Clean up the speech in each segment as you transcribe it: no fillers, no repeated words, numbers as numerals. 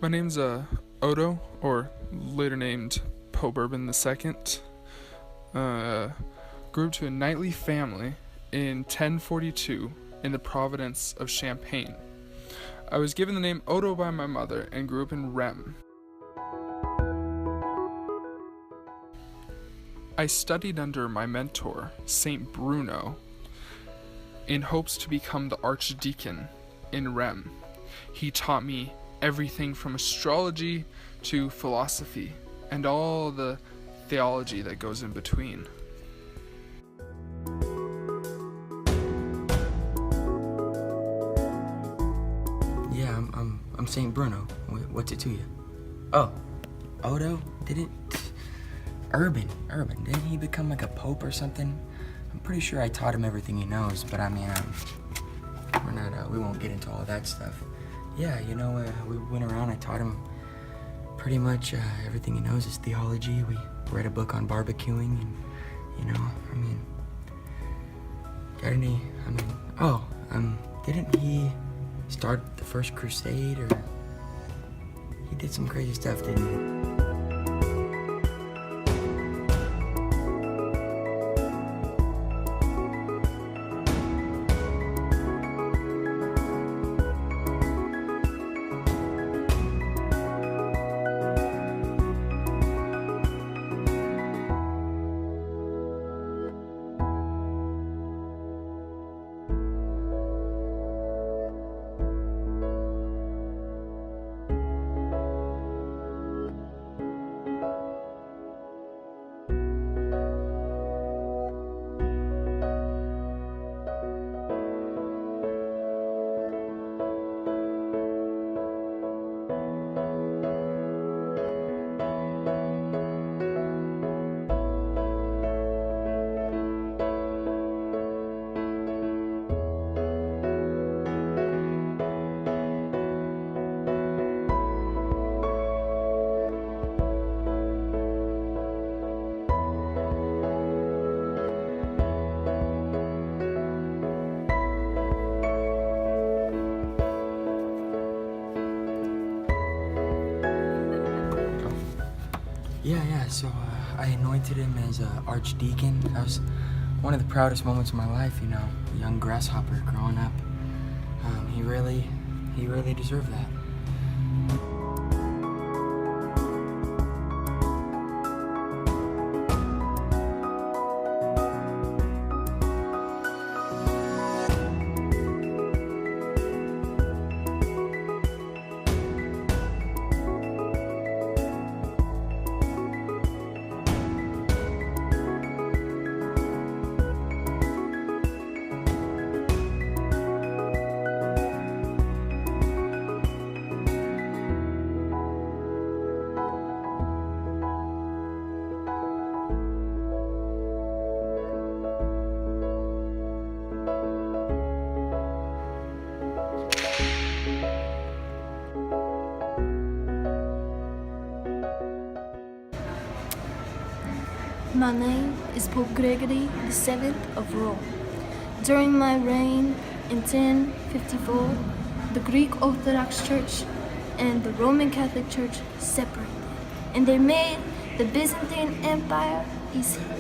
My name's Odo, or later named Poe Bourbon II. Grew up to a knightly family in 1042 in the province of Champagne. I was given the name Odo by my mother and grew up in Rem. I studied under my mentor, Saint Bruno, in hopes to become the archdeacon in Rem. He taught me everything from astrology to philosophy and all the theology that goes in between. Yeah, I'm Saint Bruno. What's it to you? Oh, Odo? Urban, didn't he become like a pope or something? I'm pretty sure I taught him everything he knows, but I mean, we won't get into all that stuff. Yeah, we went around, I taught him pretty much everything he knows is theology. We read a book on barbecuing and, didn't he start the first crusade, or he did some crazy stuff, didn't he? Yeah, so I anointed him as archdeacon. That was one of the proudest moments of my life, a young grasshopper growing up. He really deserved that. My name is Pope Gregory VII of Rome. During my reign in 1054, the Greek Orthodox Church and the Roman Catholic Church separated, and they made the Byzantine Empire his head.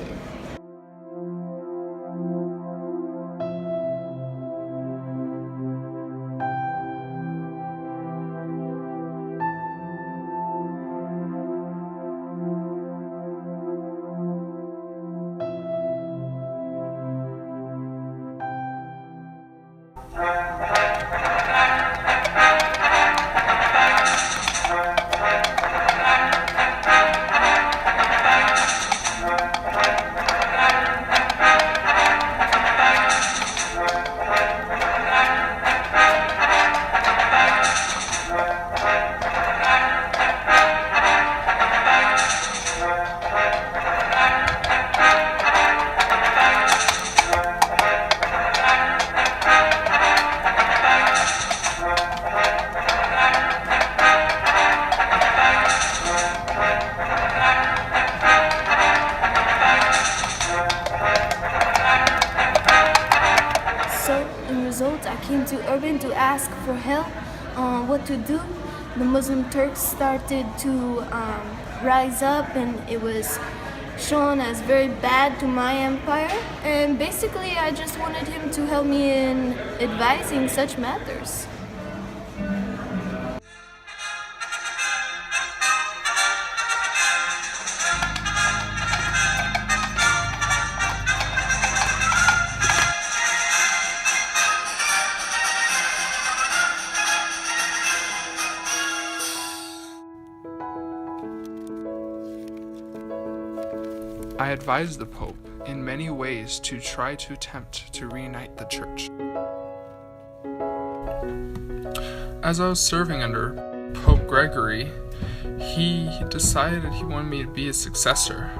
So, in result, I came to Urban to ask for help on what to do the Muslim Turks started to rise up, and it was shown as very bad to my empire. And basically, I just wanted him to help me in advising such matters. I advised the Pope in many ways to try to attempt to reunite the Church. As I was serving under Pope Gregory, he decided he wanted me to be his successor.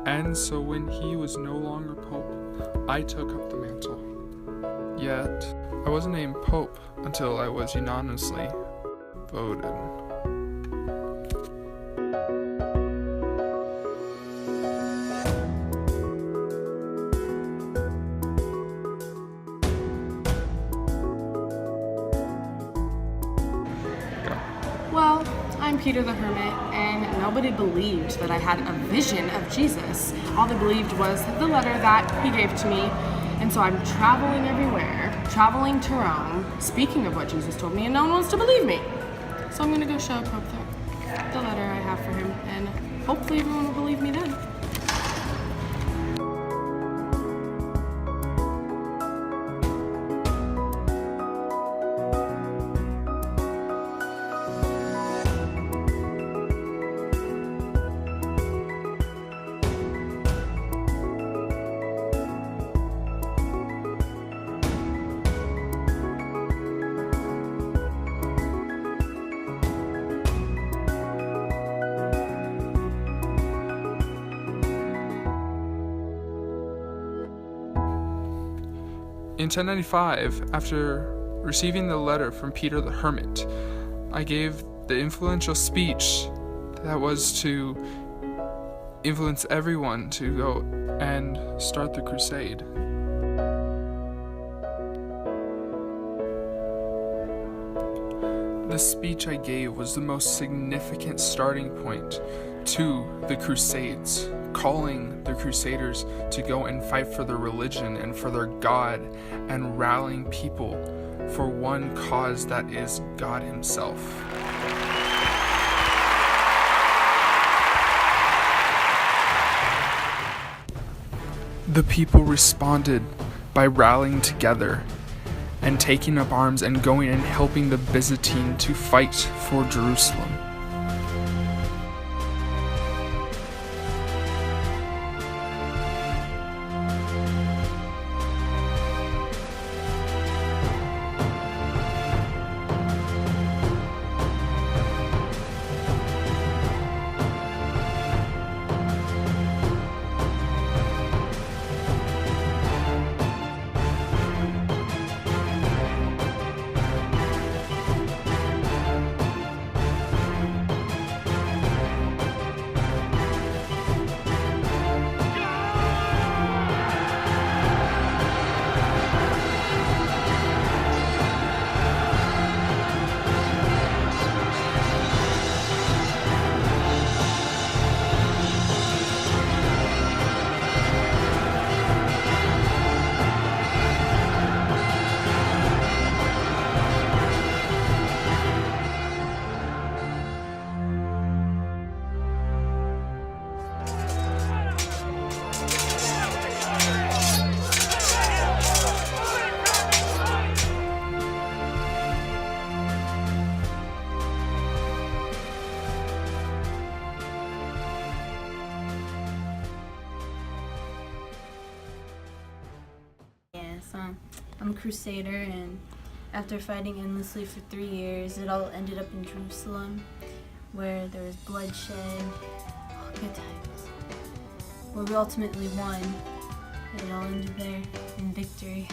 And so when he was no longer Pope, I took up the mantle. Yet, I wasn't named Pope until I was unanimously voted. Well, I'm Peter the Hermit, and nobody believed that I had a vision of Jesus. All they believed was the letter that he gave to me, and so I'm traveling everywhere, traveling to Rome, speaking of what Jesus told me, and no one wants to believe me. So I'm gonna go show Pope the letter I have for him, and hopefully everyone will believe me then. In 1095, after receiving the letter from Peter the Hermit, I gave the influential speech that was to influence everyone to go and start the crusade. The speech I gave was the most significant starting point to the Crusades, calling the Crusaders to go and fight for their religion and for their God, and rallying people for one cause that is God Himself. The people responded by rallying together and taking up arms and going and helping the Byzantine to fight for Jerusalem. I'm a crusader, and after fighting endlessly for 3 years, it all ended up in Jerusalem, where there was bloodshed, good times, where we ultimately won. It all ended there in victory.